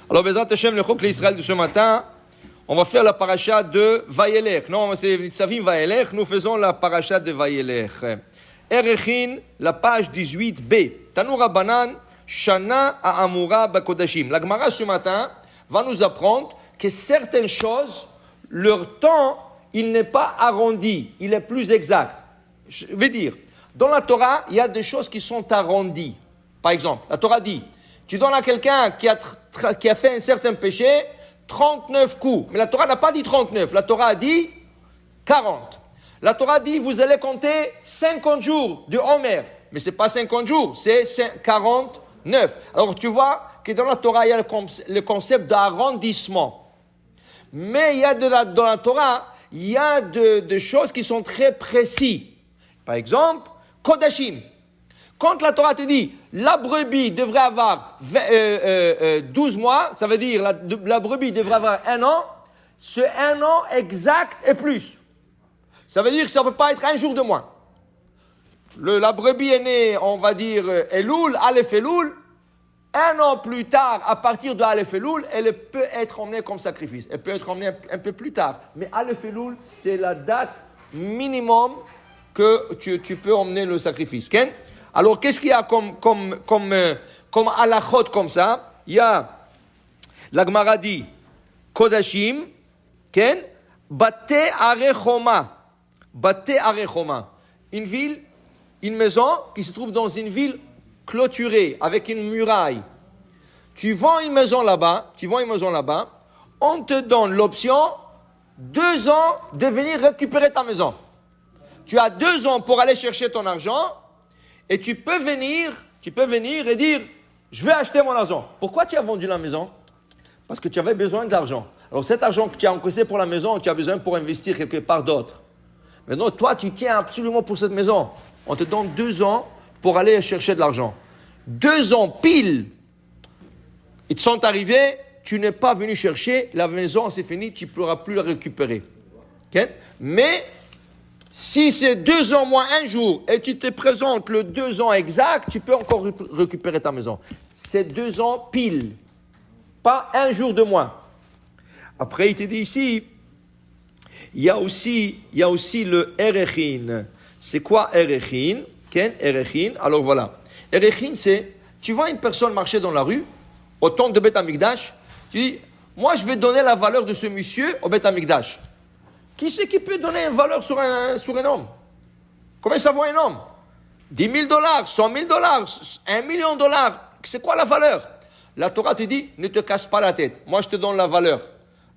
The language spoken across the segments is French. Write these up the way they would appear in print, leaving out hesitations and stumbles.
Alors, Bezrat Hashem, le Chok l'Israël de ce matin, on va faire la paracha de Vayelech. Non, c'est Nitzavim Vayelech, nous faisons la paracha de Vayelech. Erechin, la page 18b. Tanu Rabbanan, Shana Ha'amura Bakodashim. La Gemara ce matin va nous apprendre que certaines choses, leur temps, il n'est pas arrondi, il est plus exact. Je veux dire, dans la Torah, il y a des choses qui sont arrondies. Par exemple, la Torah dit, tu donnes à quelqu'un qui a fait un certain péché 39 coups. Mais la Torah n'a pas dit 39, la Torah a dit 40. La Torah dit, vous allez compter 50 jours du Homer. Mais ce n'est pas 50 jours, c'est 49. Alors tu vois que dans la Torah, il y a le concept d'arrondissement. Mais il y a dans la Torah, il y a des choses qui sont très précises. Par exemple, Kodashim. Quand la Torah te dit, la brebis devrait avoir 12 mois, ça veut dire la brebis devrait avoir 1 an, ce 1 an exact et plus. Ça veut dire que ça ne peut pas être un jour de moins. La brebis est née, on va dire, Elul, Aleph Elul. 1 an plus tard, à partir de Aleph Elul, elle peut être emmenée comme sacrifice. Elle peut être emmenée un peu plus tard. Mais Aleph Elul, c'est la date minimum que tu peux emmener le sacrifice. Okay? Alors, qu'est-ce qu'il y a comme halachot comme ça? Il y a, la Gemara dit, Kodashim, Ken, Bate Arechoma. Bate Arechoma. Une ville, une maison qui se trouve dans une ville clôturée, avec une muraille. Tu vends une maison là-bas, on te donne l'option 2 ans de venir récupérer ta maison. Tu as 2 ans pour aller chercher ton argent et tu peux venir et dire, je vais acheter mon argent. Pourquoi tu as vendu la maison? Parce que tu avais besoin d'argent. Alors cet argent que tu as encaissé pour la maison, tu as besoin pour investir quelque part d'autre. Maintenant, toi, tu tiens absolument pour cette maison. On te donne 2 ans pour aller chercher de l'argent. 2 ans pile, ils te sont arrivés, tu n'es pas venu chercher, la maison c'est fini, tu ne pourras plus la récupérer. Okay? Mais, si c'est 2 ans moins 1 jour, et tu te présentes le 2 ans exact, tu peux encore récupérer ta maison. C'est 2 ans pile, pas 1 jour de moins. Après, il te dit ici, il y a aussi le Erechin. C'est quoi Erechin? Ken, Erechin. Alors voilà. Erechin, c'est, tu vois une personne marcher dans la rue, au temps de Beth Amikdash, tu dis, moi je vais donner la valeur de ce monsieur au Beth Amikdash. Qui c'est qui peut donner une valeur sur un homme? Combien ça vaut un homme? 10 000 $, 100 000 $, 1 million $. C'est quoi la valeur? La Torah te dit, ne te casse pas la tête. Moi je te donne la valeur.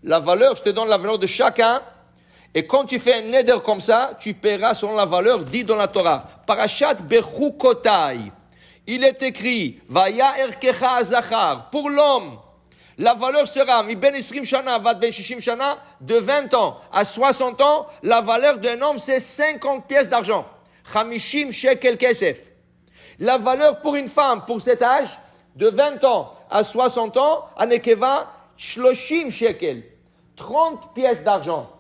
La valeur, je te donne la valeur de chacun. Et quand tu fais un neder comme ça, tu paieras selon la valeur dit dans la Torah. Parashat Bechukotai. Il est écrit, Vaya erkecha azachar. Pour l'homme, la valeur sera, mi ben esrim shana, vat ben shishim shana, de 20 ans à 60 ans, la valeur d'un homme, c'est 50 pièces d'argent. Chamishim shekel kesef. La valeur pour une femme, pour cet âge, de 20 ans à 60 ans, à Nekeva, shloshim shekel. 30 pièces d'argent.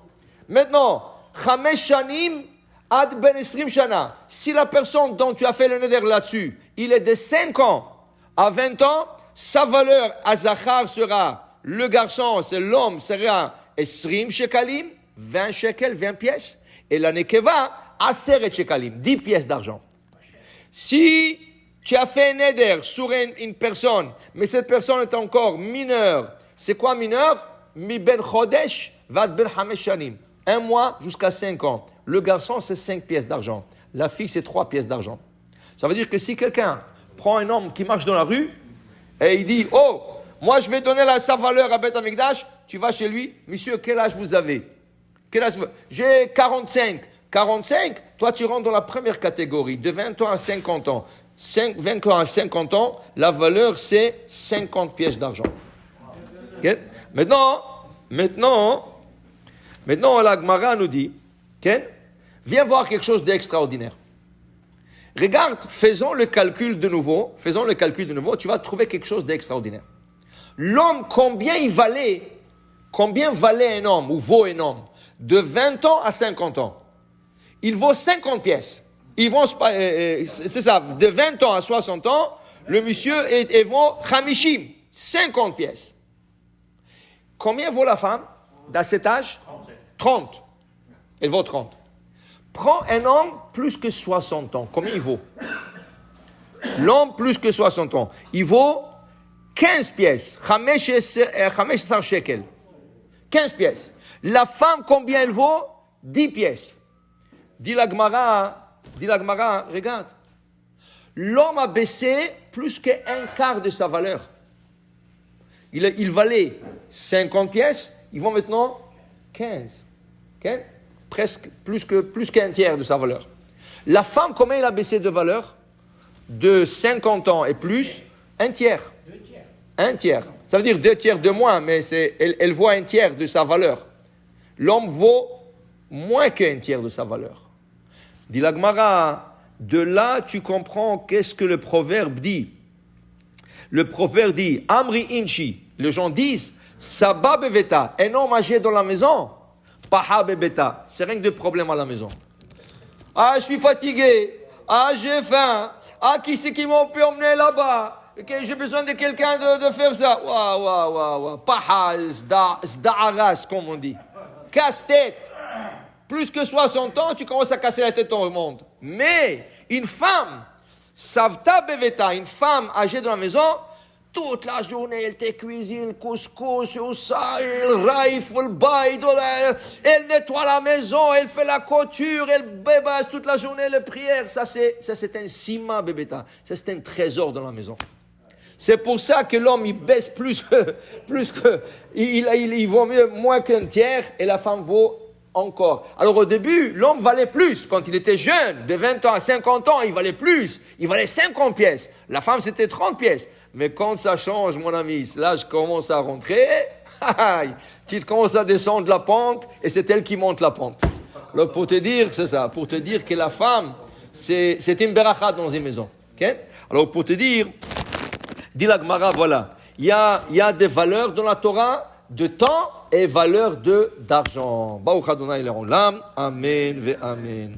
Maintenant, Chamesh Shanim ad ben esrim shana. Si la personne dont tu as fait le neder là-dessus, il est de 5 ans à 20 ans, sa valeur à Zachar sera, le garçon, c'est l'homme, sera esrim shekalim, 20 shekels, 20 pièces. Et la nekeva, aseret shekalim, 10 pièces d'argent. Si tu as fait un neder sur une personne, mais cette personne est encore mineure, c'est quoi mineur? Mi ben chodesh, vat ben hamesh shanim. 1 mois jusqu'à 5 ans. Le garçon, c'est 5 pièces d'argent. La fille, c'est 3 pièces d'argent. Ça veut dire que si quelqu'un prend un homme qui marche dans la rue et il dit, oh, moi je vais donner sa valeur à Beth Amikdash, tu vas chez lui, monsieur, quel âge vous avez? Quel âge vous... J'ai 45. 45, toi tu rentres dans la première catégorie, de 20 ans à 50 ans. 20 ans à 50 ans, la valeur c'est 50 pièces d'argent. Okay? Maintenant, la Gemara nous dit, okay? Viens voir quelque chose d'extraordinaire. Regarde, faisons le calcul de nouveau, tu vas trouver quelque chose d'extraordinaire. L'homme, combien valait un homme, ou vaut un homme, de 20 ans à 50 ans? Il vaut 50 pièces. C'est ça, de 20 ans à 60 ans, le monsieur vaut Chamishim, 50 pièces. Combien vaut la femme dans cet âge? 30. Elle vaut 30. Prends un homme plus que 60 ans. Combien il vaut? L'homme plus que 60 ans. Il vaut 15 pièces. 15 shekels. 15 pièces. La femme, combien elle vaut? 10 pièces. Dit la Gemara, regarde. L'homme a baissé plus qu'un quart de sa valeur. Il valait 50 pièces, ils vont maintenant 15. Okay? Presque plus qu'un tiers de sa valeur. La femme, combien elle a baissé de valeur? De 50 ans et plus, un tiers. 2 tiers. Un tiers. Ça veut dire 2 tiers de moins, mais elle vaut un tiers de sa valeur. L'homme vaut moins qu'un tiers de sa valeur. Dit la Gemara, de là tu comprends qu'est-ce que le proverbe dit. Le proverbe dit, Amri Inchi, les gens disent, Saba beveta, un homme âgé dans la maison, Paha bebeta, c'est rien que de problèmes à la maison. Ah, je suis fatigué, ah, j'ai faim, ah, qui c'est qui m'a pu emmener là-bas, okay, j'ai besoin de quelqu'un de faire ça. Waouh, Paha, zda'aras, comme on dit. Casse-tête. Plus que 60 ans, tu commences à casser la tête au monde. Mais une femme, Savta beveta, une femme âgée dans la maison, toute la journée, elle te cuisine, couscous, ça, elle raïf, elle baille, elle nettoie la maison, elle fait la couture, elle bébasse toute la journée, les prières. Ça, c'est un sima bebeta. Ça, c'est un trésor dans la maison. C'est pour ça que l'homme, il baisse plus que, il vaut moins qu'un tiers, et la femme vaut encore. Alors au début, l'homme valait plus. Quand il était jeune, de 20 ans à 50 ans, il valait plus. Il valait 50 pièces. La femme, c'était 30 pièces. Mais quand ça change, mon ami, là, je commence à rentrer, tu commences à descendre la pente, et c'est elle qui monte la pente. Alors pour te dire, c'est ça, pour te dire que la femme, c'est une beracha dans une maison. Okay? Alors pour te dire, dit la Gemara, voilà, il y a des valeurs dans la Torah, de temps et valeur d'argent. Baruch Adonai l'olam. Amen ve amen.